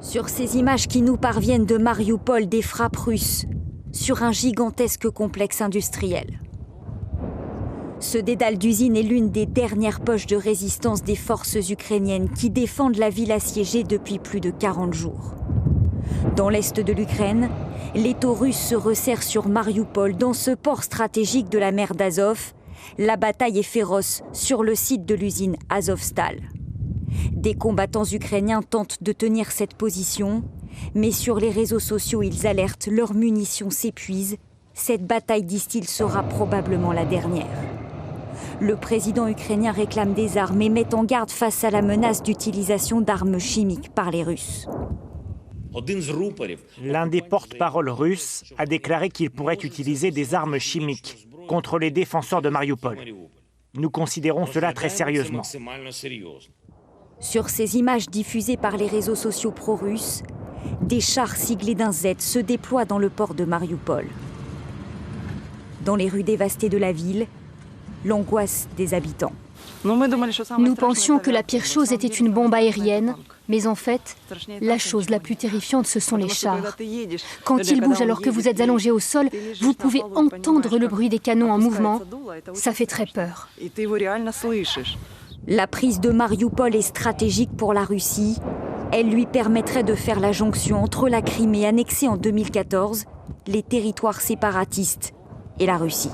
Sur ces images qui nous parviennent de Marioupol, des frappes russes sur un gigantesque complexe industriel. Ce dédale d'usine est l'une des dernières poches de résistance des forces ukrainiennes qui défendent la ville assiégée depuis plus de 40 jours. Dans l'est de l'Ukraine, les taux russes se resserrent sur Marioupol, dans ce port stratégique de la mer d'Azov. La bataille est féroce sur le site de l'usine Azovstal. Des combattants ukrainiens tentent de tenir cette position, mais sur les réseaux sociaux, ils alertent, leurs munitions s'épuisent. Cette bataille, disent-ils, sera probablement la dernière. Le président ukrainien réclame des armes et met en garde face à la menace d'utilisation d'armes chimiques par les Russes. L'un des porte-paroles russes a déclaré qu'il pourrait utiliser des armes chimiques contre les défenseurs de Marioupol. Nous considérons cela très sérieusement. Sur ces images diffusées par les réseaux sociaux pro-russes, des chars siglés d'un Z se déploient dans le port de Marioupol. Dans les rues dévastées de la ville, l'angoisse des habitants. Nous pensions que la pire chose était une bombe aérienne, mais en fait, la chose la plus terrifiante, ce sont les chars. Quand ils bougent alors que vous êtes allongé au sol, vous pouvez entendre le bruit des canons en mouvement. Ça fait très peur. La prise de Marioupol est stratégique pour la Russie. Elle lui permettrait de faire la jonction entre la Crimée annexée en 2014, les territoires séparatistes et la Russie.